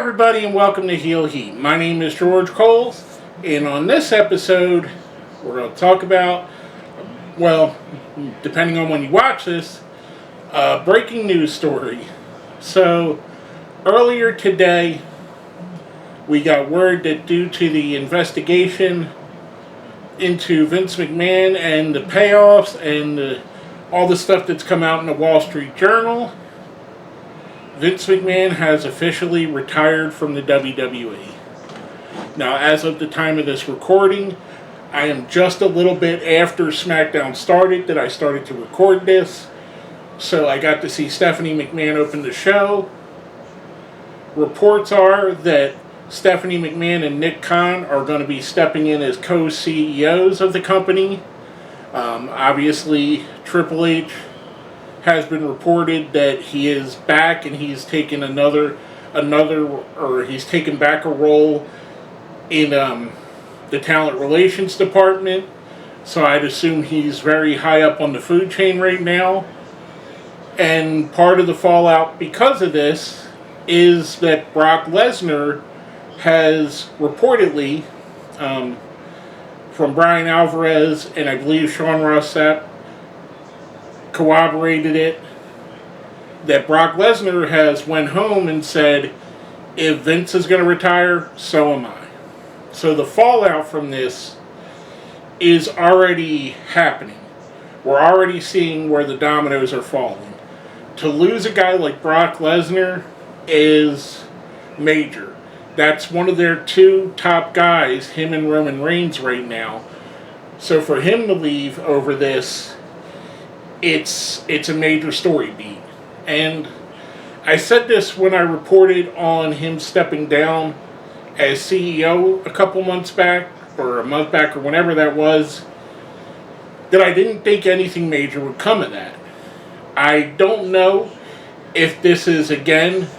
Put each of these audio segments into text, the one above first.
everybody, and welcome to Heel Heat. My name is George Coles, and on this episode, we're going to talk about, well, depending on when you watch this, a breaking news story. So, earlier today, we got word that due to the investigation into Vince McMahon and the payoffs and all the stuff that's come out in the Wall Street Journal, Vince McMahon has officially retired from the WWE. Now, as of the time of this recording, I am just a little bit after Smackdown started that I started to record this. So I got to see Stephanie McMahon open the show. Reports are that Stephanie McMahon and Nick Khan are going to be stepping in as co-CEOs of the company. Obviously, Triple H has been reported that he is back and he's taken he's taken back a role in the talent relations department. So I'd assume he's very high up on the food chain right now. And part of the fallout because of this is that Brock Lesnar has reportedly, from Brian Alvarez and I believe Sean Ross Sapp, corroborated it, that Brock Lesnar has went home and said, if Vince is going to retire, so am I. So the fallout from this is already happening. We're already seeing where the dominoes are falling. To lose a guy like Brock Lesnar is major. That's one of their two top guys, him and Roman Reigns right now. So for him to leave over this, it's a major story beat. And I said this when I reported on him stepping down as CEO a couple months back, or a month back, or whenever that was, that I didn't think anything major would come of that. I don't know if this is, again,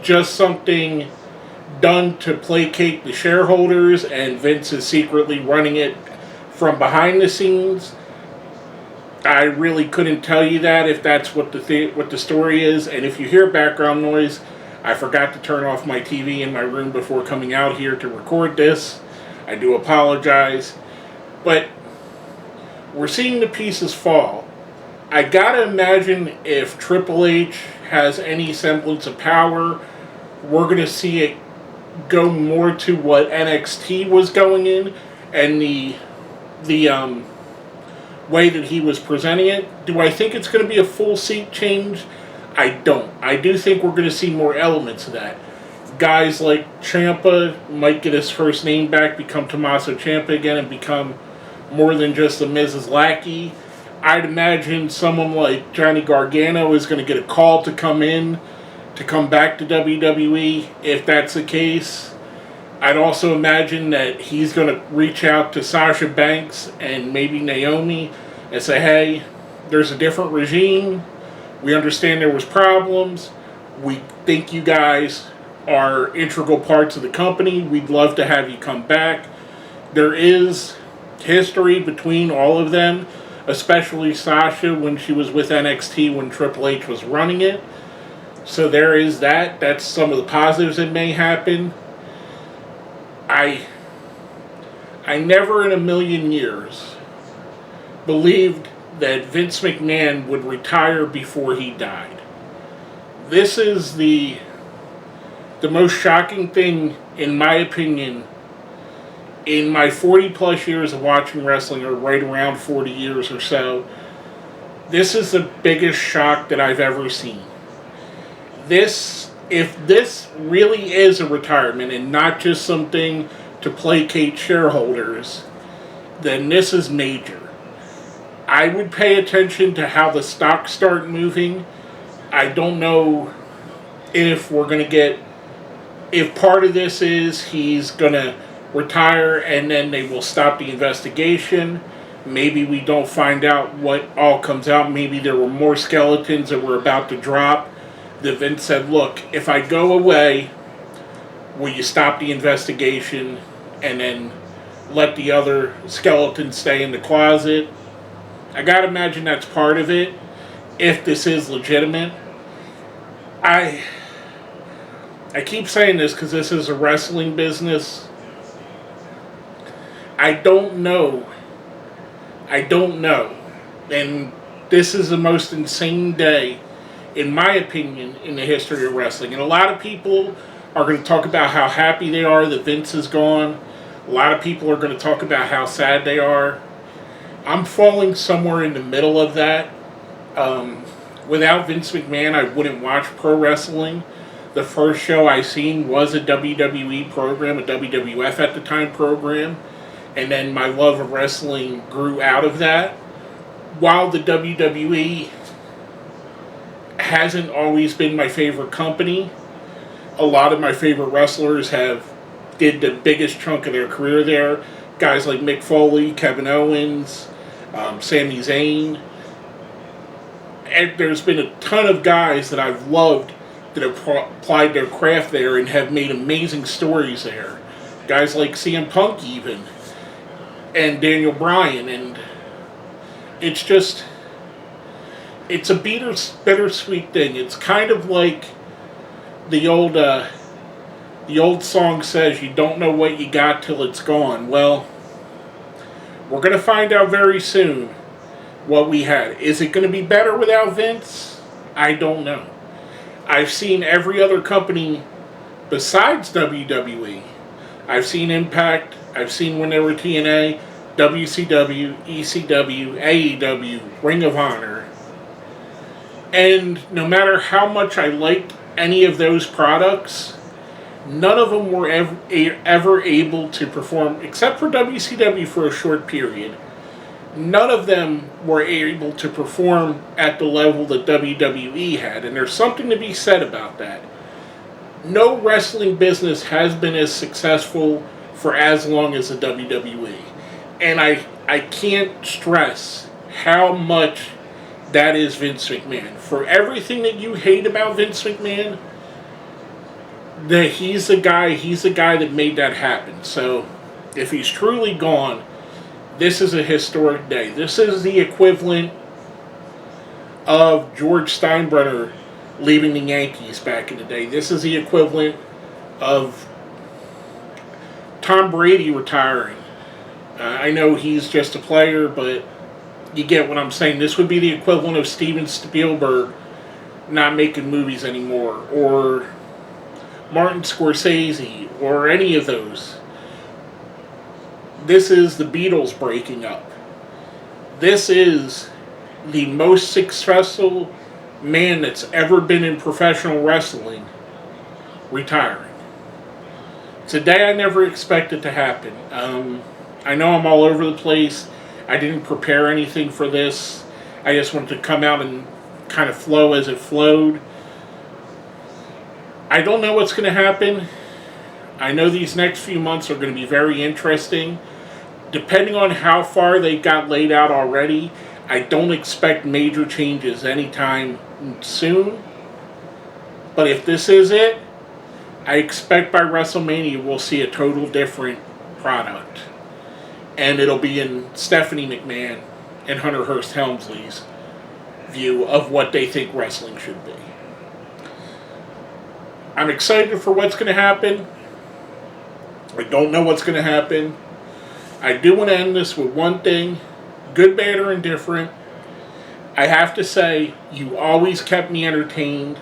just something done to placate the shareholders and Vince is secretly running it from behind the scenes. I really couldn't tell you that if that's what the story is. And if you hear background noise, I forgot to turn off my TV in my room before coming out here to record this. I do apologize. But we're seeing the pieces fall. I gotta imagine if Triple H has any semblance of power, we're gonna see it go more to what NXT was going in and the way that he was presenting it. Do I think it's going to be a full seat change? I don't. I do think we're going to see more elements of that. Guys like Ciampa might get his first name back, become Tommaso Ciampa again, and become more than just a Mrs. Lackey. I'd imagine someone like Johnny Gargano is going to get a call to come back to WWE. If that's the case, I'd also imagine that he's going to reach out to Sasha Banks and maybe Naomi and say, hey, there's a different regime. We understand there was problems. We think you guys are integral parts of the company. We'd love to have you come back. There is history between all of them, especially Sasha when she was with NXT when Triple H was running it. So there is that. That's some of the positives that may happen. I never in a million years believed that Vince McMahon would retire before he died. This is the most shocking thing, in my opinion, in my 40 plus years of watching wrestling, or right around 40 years or so. This is the biggest shock that I've ever seen. If this really is a retirement and not just something to placate shareholders, then this is major. I would pay attention to how the stocks start moving. I don't know if we're going to get, if part of this is he's going to retire and then they will stop the investigation. Maybe we don't find out what all comes out. Maybe there were more skeletons that were about to drop. That Vince said, look, if I go away, will you stop the investigation and then let the other skeletons stay in the closet? I gotta imagine that's part of it, if this is legitimate. I keep saying this because this is a wrestling business. I don't know. And this is the most insane day, in my opinion, in the history of wrestling. And a lot of people are going to talk about how happy they are that Vince is gone. A lot of people are going to talk about how sad they are. I'm falling somewhere in the middle of that. Without Vince McMahon, I wouldn't watch pro wrestling. The first show I seen was a WWE program, a WWF at the time program. And then my love of wrestling grew out of that. While the WWE hasn't always been my favorite company, a lot of my favorite wrestlers did the biggest chunk of their career there. Guys like Mick Foley, Kevin Owens, Sami Zayn. And there's been a ton of guys that I've loved that have applied their craft there and have made amazing stories there. Guys like CM Punk even, and Daniel Bryan, and it's a bittersweet thing. It's kind of like the old song says, you don't know what you got till it's gone. Well, we're going to find out very soon what we had. Is it going to be better without Vince? I don't know. I've seen every other company besides WWE. I've seen Impact. I've seen when they were TNA, WCW, ECW, AEW, Ring of Honor. And no matter how much I liked any of those products, none of them were ever able to perform, except for WCW for a short period. None of them were able to perform at the level that WWE had, and there's something to be said about that. No wrestling business has been as successful for as long as the WWE. And I can't stress how much that is Vince McMahon. For everything that you hate about Vince McMahon, he's the guy that made that happen. So if he's truly gone, this is a historic day. This is the equivalent of George Steinbrenner leaving the Yankees back in the day. This is the equivalent of Tom Brady retiring. I know he's just a player, but you get what I'm saying. This would be the equivalent of Steven Spielberg not making movies anymore, or Martin Scorsese, or any of those. This is the Beatles breaking up. This is the most successful man that's ever been in professional wrestling retiring. It's a day I never expected to happen. I know I'm all over the place. I didn't prepare anything for this. I just wanted to come out and kind of flow as it flowed. I don't know what's going to happen. I know these next few months are going to be very interesting. Depending on how far they got laid out already, I don't expect major changes anytime soon. But if this is it, I expect by WrestleMania we'll see a total different product. And it'll be in Stephanie McMahon and Hunter Hearst Helmsley's view of what they think wrestling should be. I'm excited for what's going to happen. I don't know what's going to happen. I do want to end this with one thing. Good, bad, or indifferent. I have to say, you always kept me entertained.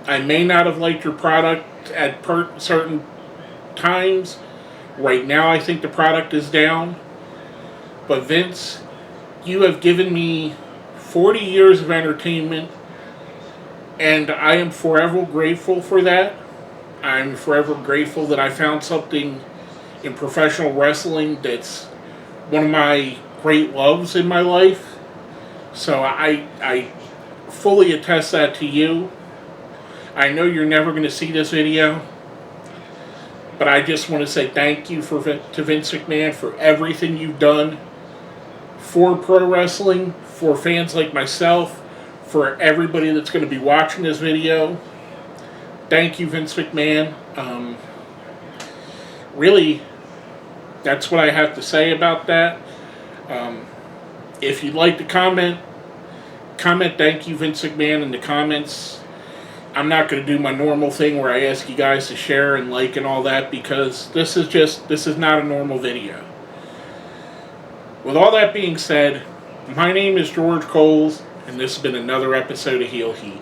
I may not have liked your product at certain times. Right now, I think the product is down. But Vince, you have given me 40 years of entertainment, and I am forever grateful for that. I'm forever grateful that I found something in professional wrestling that's one of my great loves in my life. So I fully attest that to you. I know you're never going to see this video, but I just want to say thank you to Vince McMahon for everything you've done for pro wrestling, for fans like myself, for everybody that's going to be watching this video. Thank you, Vince McMahon. Really, that's what I have to say about that. If you'd like to comment thank you, Vince McMahon, in the comments. I'm not going to do my normal thing where I ask you guys to share and like and all that, because this is not a normal video. With all that being said, my name is George Coles, and this has been another episode of Heel Heat.